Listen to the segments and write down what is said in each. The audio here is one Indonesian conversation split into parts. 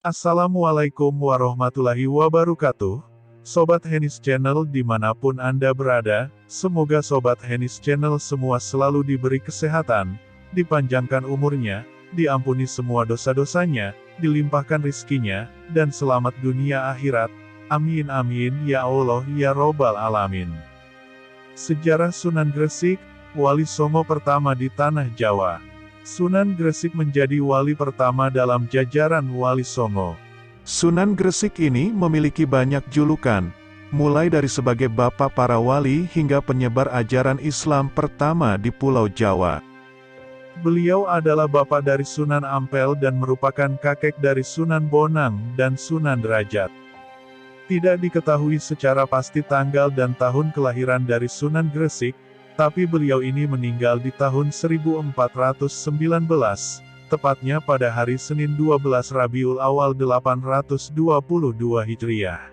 Assalamualaikum warahmatullahi wabarakatuh. Sobat Henis Channel dimanapun Anda berada, semoga Sobat Henis Channel semua selalu diberi kesehatan, dipanjangkan umurnya, diampuni semua dosa-dosanya, dilimpahkan rizkinya, dan selamat dunia akhirat. Amin amin ya Allah ya Robbal Alamin. Sejarah Sunan Gresik, Wali Songo pertama di Tanah Jawa. Sunan Gresik menjadi wali pertama dalam jajaran Wali Songo. Sunan Gresik ini memiliki banyak julukan, mulai dari sebagai bapak para wali hingga penyebar ajaran Islam pertama di Pulau Jawa. Beliau adalah bapak dari Sunan Ampel dan merupakan kakek dari Sunan Bonang dan Sunan Derajat. Tidak diketahui secara pasti tanggal dan tahun kelahiran dari Sunan Gresik, tapi beliau ini meninggal di tahun 1419, tepatnya pada hari Senin 12 Rabiul Awal 822 Hijriah.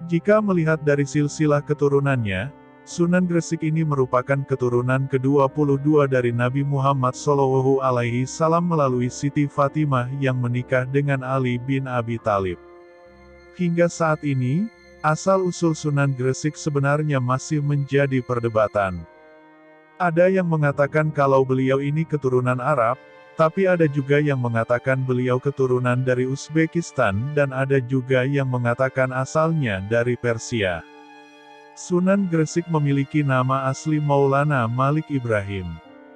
Jika melihat dari silsilah keturunannya, Sunan Gresik ini merupakan keturunan ke-22 dari Nabi Muhammad SAW melalui Siti Fatimah yang menikah dengan Ali bin Abi Thalib. Hingga saat ini, asal-usul Sunan Gresik sebenarnya masih menjadi perdebatan. Ada yang mengatakan kalau beliau ini keturunan Arab, tapi ada juga yang mengatakan beliau keturunan dari Uzbekistan dan ada juga yang mengatakan asalnya dari Persia. Sunan Gresik memiliki nama asli Maulana Malik Ibrahim.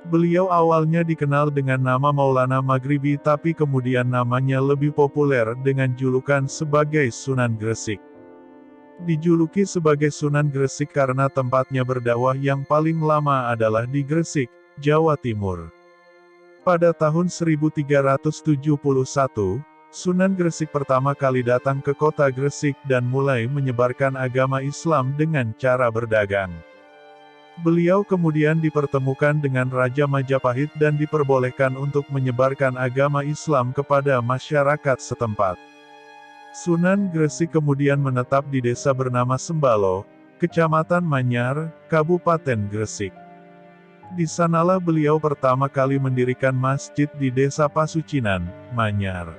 Beliau awalnya dikenal dengan nama Maulana Maghribi tapi kemudian namanya lebih populer dengan julukan sebagai Sunan Gresik. Dijuluki sebagai Sunan Gresik karena tempatnya berdakwah yang paling lama adalah di Gresik, Jawa Timur. Pada tahun 1371, Sunan Gresik pertama kali datang ke kota Gresik dan mulai menyebarkan agama Islam dengan cara berdagang. Beliau kemudian dipertemukan dengan Raja Majapahit dan diperbolehkan untuk menyebarkan agama Islam kepada masyarakat setempat. Sunan Gresik kemudian menetap di desa bernama Sembalo, Kecamatan Manyar, Kabupaten Gresik. Di sanalah beliau pertama kali mendirikan masjid di desa Pasucinan, Manyar.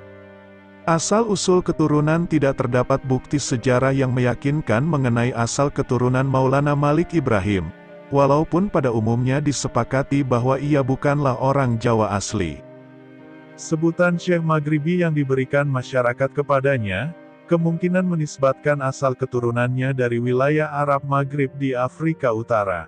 Asal-usul keturunan tidak terdapat bukti sejarah yang meyakinkan mengenai asal keturunan Maulana Malik Ibrahim, walaupun pada umumnya disepakati bahwa ia bukanlah orang Jawa asli. Sebutan Syekh Maghribi yang diberikan masyarakat kepadanya, kemungkinan menisbatkan asal keturunannya dari wilayah Arab Maghrib di Afrika Utara.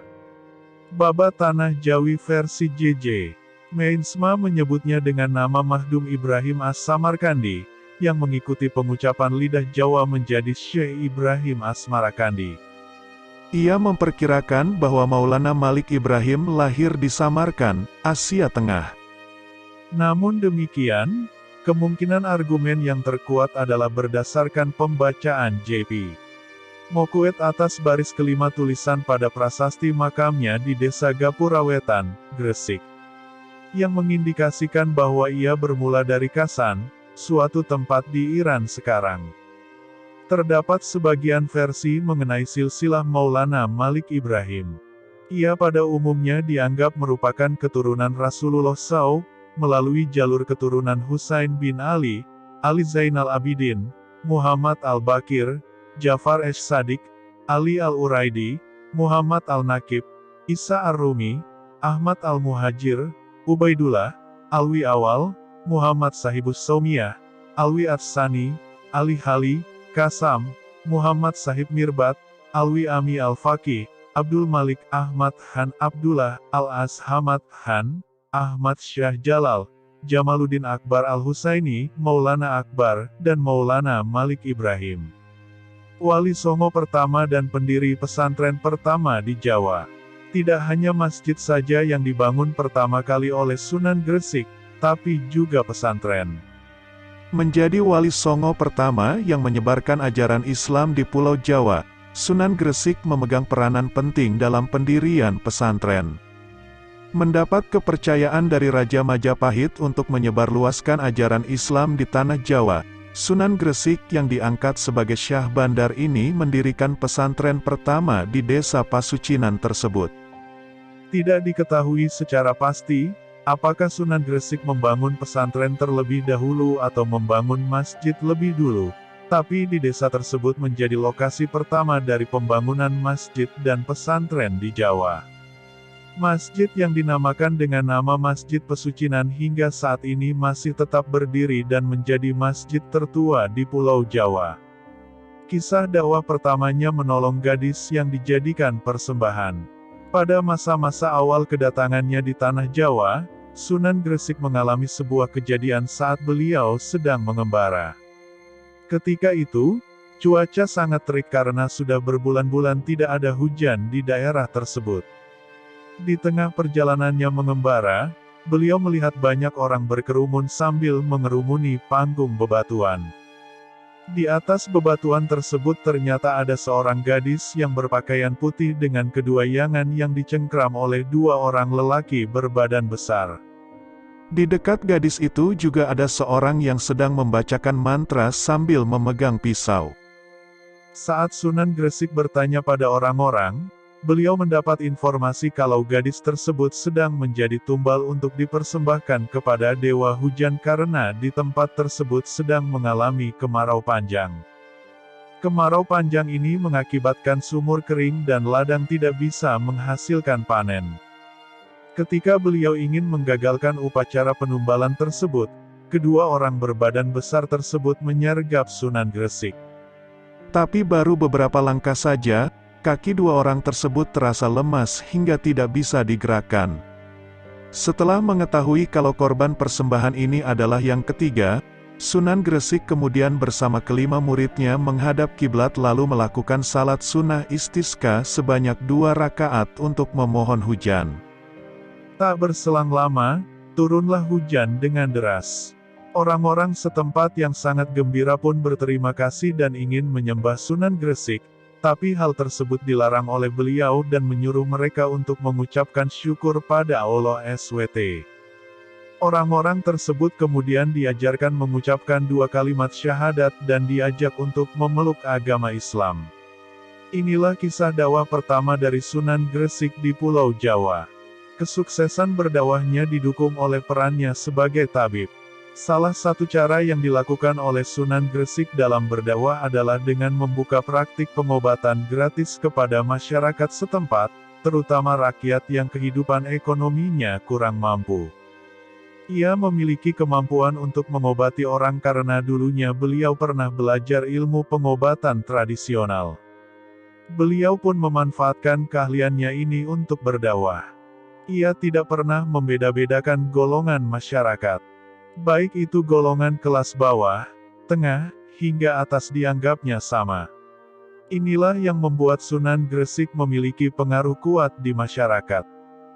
Baba Tanah Jawi versi JJ. Meinsma menyebutnya dengan nama Mahdum Ibrahim As-Samarkandi, yang mengikuti pengucapan lidah Jawa menjadi Syekh Ibrahim As-Samarkandi. Ia memperkirakan bahwa Maulana Malik Ibrahim lahir di Samarkand, Asia Tengah. Namun demikian, kemungkinan argumen yang terkuat adalah berdasarkan pembacaan JP Mokuet atas baris kelima tulisan pada prasasti makamnya di Desa Gapurawetan, Gresik, yang mengindikasikan bahwa ia bermula dari Kasan, suatu tempat di Iran sekarang. Terdapat sebagian versi mengenai silsilah Maulana Malik Ibrahim. Ia pada umumnya dianggap merupakan keturunan Rasulullah SAW, melalui jalur keturunan Husain bin Ali, Ali Zainal Abidin, Muhammad Al-Bakir, Jafar Esh-Sadiq, Ali Al-Uraidi, Muhammad Al-Nakib, Isa Ar-Rumi, Ahmad Al-Muhajir, Ubaidullah, Alwi Awal, Muhammad Sahibus Saumiyah, Alwi Atsani, Ali Hali, Kasam, Muhammad Sahib Mirbat, Alwi Ami Al-Faqih, Abdul Malik Ahmad Han Abdullah, Al-As Hamad Han, Ahmad Syah Jalal, Jamaluddin Akbar Al-Husaini, Maulana Akbar, dan Maulana Malik Ibrahim. Wali Songo pertama dan pendiri pesantren pertama di Jawa. Tidak hanya masjid saja yang dibangun pertama kali oleh Sunan Gresik, tapi juga pesantren. Menjadi Wali Songo pertama yang menyebarkan ajaran Islam di Pulau Jawa, Sunan Gresik memegang peranan penting dalam pendirian pesantren. Mendapat kepercayaan dari Raja Majapahit untuk menyebarluaskan ajaran Islam di Tanah Jawa, Sunan Gresik yang diangkat sebagai Syah Bandar ini mendirikan pesantren pertama di desa Pasucinan tersebut. Tidak diketahui secara pasti, Apakah Sunan Gresik membangun pesantren terlebih dahulu atau membangun masjid lebih dulu? Tapi di desa tersebut menjadi lokasi pertama dari pembangunan masjid dan pesantren di Jawa. Masjid yang dinamakan dengan nama Masjid Pesucinan hingga saat ini masih tetap berdiri dan menjadi masjid tertua di Pulau Jawa. Kisah dakwah pertamanya menolong gadis yang dijadikan persembahan. Pada masa-masa awal kedatangannya di Tanah Jawa, Sunan Gresik mengalami sebuah kejadian saat beliau sedang mengembara. Ketika itu, cuaca sangat terik karena sudah berbulan-bulan tidak ada hujan di daerah tersebut. Di tengah perjalanannya mengembara, beliau melihat banyak orang berkerumun sambil mengerumuni panggung bebatuan. Di atas bebatuan tersebut ternyata ada seorang gadis yang berpakaian putih dengan kedua yangan yang dicengkram oleh dua orang lelaki berbadan besar. Di dekat gadis itu juga ada seorang yang sedang membacakan mantra sambil memegang pisau. Saat Sunan Gresik bertanya pada orang-orang, beliau mendapat informasi kalau gadis tersebut sedang menjadi tumbal untuk dipersembahkan kepada Dewa Hujan karena di tempat tersebut sedang mengalami kemarau panjang. Kemarau panjang ini mengakibatkan sumur kering dan ladang tidak bisa menghasilkan panen. Ketika beliau ingin menggagalkan upacara penumbalan tersebut, kedua orang berbadan besar tersebut menyergap Sunan Gresik. Tapi baru beberapa langkah saja, kaki dua orang tersebut terasa lemas hingga tidak bisa digerakkan. Setelah mengetahui kalau korban persembahan ini adalah yang ketiga, Sunan Gresik kemudian bersama kelima muridnya menghadap kiblat lalu melakukan salat sunnah istisqa sebanyak 2 rakaat untuk memohon hujan. Tak berselang lama, turunlah hujan dengan deras. Orang-orang setempat yang sangat gembira pun berterima kasih dan ingin menyembah Sunan Gresik. Tapi hal tersebut dilarang oleh beliau dan menyuruh mereka untuk mengucapkan syukur pada Allah SWT. Orang-orang tersebut kemudian diajarkan mengucapkan 2 kalimat syahadat dan diajak untuk memeluk agama Islam. Inilah kisah dakwah pertama dari Sunan Gresik di Pulau Jawa. Kesuksesan berdakwahnya didukung oleh perannya sebagai tabib. Salah satu cara yang dilakukan oleh Sunan Gresik dalam berdakwah adalah dengan membuka praktik pengobatan gratis kepada masyarakat setempat, terutama rakyat yang kehidupan ekonominya kurang mampu. Ia memiliki kemampuan untuk mengobati orang karena dulunya beliau pernah belajar ilmu pengobatan tradisional. Beliau pun memanfaatkan keahliannya ini untuk berdakwah. Ia tidak pernah membeda-bedakan golongan masyarakat. Baik itu golongan kelas bawah, tengah, hingga atas dianggapnya sama. Inilah yang membuat Sunan Gresik memiliki pengaruh kuat di masyarakat.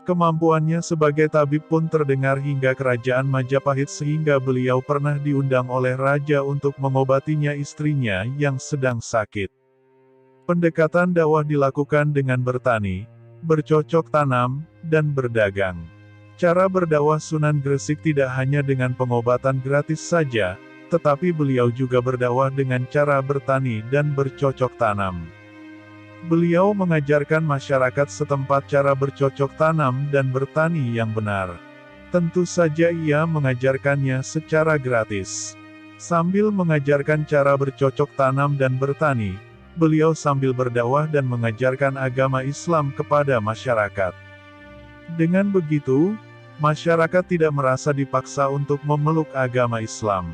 Kemampuannya sebagai tabib pun terdengar hingga kerajaan Majapahit sehingga beliau pernah diundang oleh raja untuk mengobatinya istrinya yang sedang sakit. Pendekatan dakwah dilakukan dengan bertani, bercocok tanam, dan berdagang. Cara berdakwah Sunan Gresik tidak hanya dengan pengobatan gratis saja, tetapi beliau juga berdakwah dengan cara bertani dan bercocok tanam. Beliau mengajarkan masyarakat setempat cara bercocok tanam dan bertani yang benar. Tentu saja ia mengajarkannya secara gratis. Sambil mengajarkan cara bercocok tanam dan bertani, beliau sambil berdakwah dan mengajarkan agama Islam kepada masyarakat. Dengan begitu, masyarakat tidak merasa dipaksa untuk memeluk agama Islam.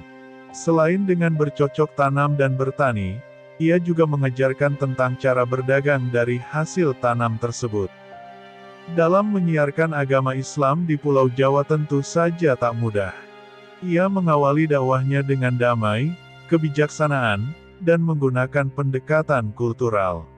Selain dengan bercocok tanam dan bertani, ia juga mengajarkan tentang cara berdagang dari hasil tanam tersebut. Dalam menyiarkan agama Islam di Pulau Jawa tentu saja tak mudah. Ia mengawali dakwahnya dengan damai, kebijaksanaan, dan menggunakan pendekatan kultural.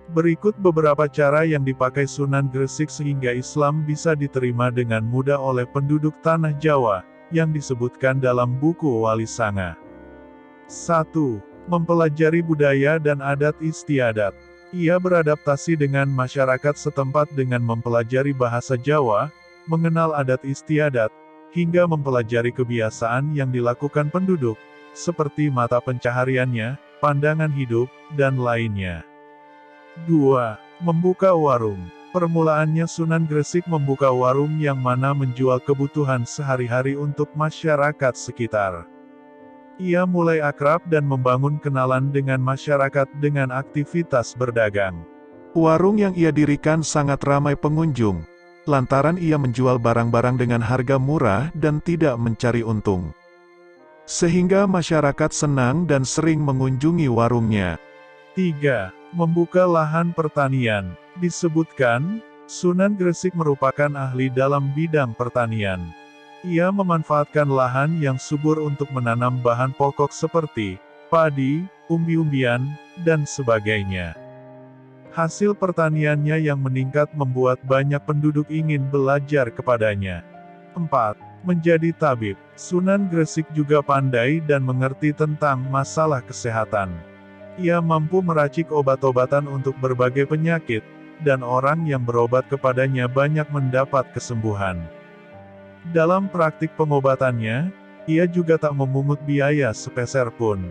Berikut beberapa cara yang dipakai Sunan Gresik sehingga Islam bisa diterima dengan mudah oleh penduduk Tanah Jawa, yang disebutkan dalam buku Wali Sanga. 1. Mempelajari budaya dan adat istiadat. Ia beradaptasi dengan masyarakat setempat dengan mempelajari bahasa Jawa, mengenal adat istiadat, hingga mempelajari kebiasaan yang dilakukan penduduk, seperti mata pencahariannya, pandangan hidup, dan lainnya. 2. Membuka warung. Permulaannya Sunan Gresik membuka warung yang mana menjual kebutuhan sehari-hari untuk masyarakat sekitar. Ia mulai akrab dan membangun kenalan dengan masyarakat dengan aktivitas berdagang. Warung yang ia dirikan sangat ramai pengunjung, lantaran ia menjual barang-barang dengan harga murah dan tidak mencari untung. Sehingga masyarakat senang dan sering mengunjungi warungnya. 3. Membuka lahan pertanian. Disebutkan, Sunan Gresik merupakan ahli dalam bidang pertanian. Ia memanfaatkan lahan yang subur untuk menanam bahan pokok seperti padi, umbi-umbian, dan sebagainya. Hasil pertaniannya yang meningkat membuat banyak penduduk ingin belajar kepadanya. 4. Menjadi tabib. Sunan Gresik juga pandai dan mengerti tentang masalah kesehatan. Ia mampu meracik obat-obatan untuk berbagai penyakit, dan orang yang berobat kepadanya banyak mendapat kesembuhan. Dalam praktik pengobatannya, ia juga tak memungut biaya sepeser pun.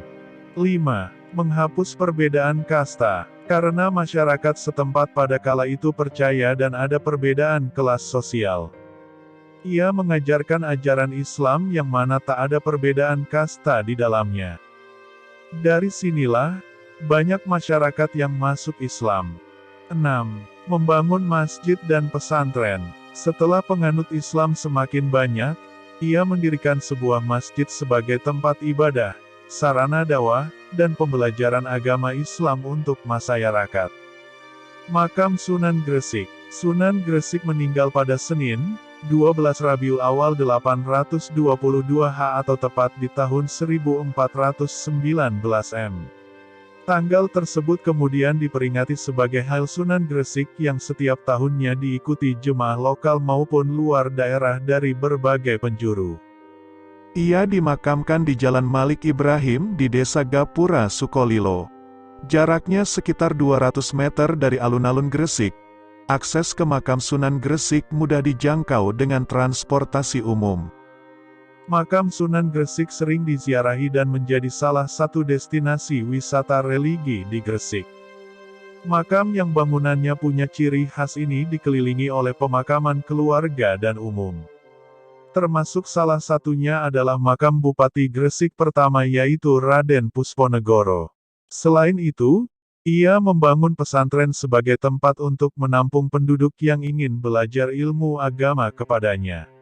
5. Menghapus perbedaan kasta. Karena masyarakat setempat pada kala itu percaya dan ada perbedaan kelas sosial. Ia mengajarkan ajaran Islam yang mana tak ada perbedaan kasta di dalamnya. Dari sinilah, banyak masyarakat yang masuk Islam. 6. Membangun masjid dan pesantren. Setelah penganut Islam semakin banyak, ia mendirikan sebuah masjid sebagai tempat ibadah, sarana dakwah, dan pembelajaran agama Islam untuk masyarakat. Makam Sunan Gresik. Sunan Gresik meninggal pada Senin, 12 Rabiul Awal 822 H atau tepat di tahun 1419 M. Tanggal tersebut kemudian diperingati sebagai Hari Sunan Gresik yang setiap tahunnya diikuti jemaah lokal maupun luar daerah dari berbagai penjuru. Ia dimakamkan di Jalan Malik Ibrahim di Desa Gapura, Sukolilo. Jaraknya sekitar 200 meter dari alun-alun Gresik. Akses ke makam Sunan Gresik mudah dijangkau dengan transportasi umum. Makam Sunan Gresik sering diziarahi dan menjadi salah satu destinasi wisata religi di Gresik. Makam yang bangunannya punya ciri khas ini dikelilingi oleh pemakaman keluarga dan umum. Termasuk salah satunya adalah makam Bupati Gresik pertama yaitu Raden Pusponegoro. Selain itu, ia membangun pesantren sebagai tempat untuk menampung penduduk yang ingin belajar ilmu agama kepadanya.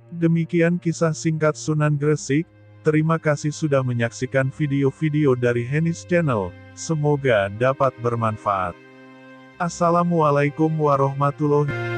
Demikian kisah singkat Sunan Gresik. Terima kasih sudah menyaksikan video-video dari Hennis Channel. Semoga dapat bermanfaat. Assalamualaikum warahmatullahi wabarakatuh.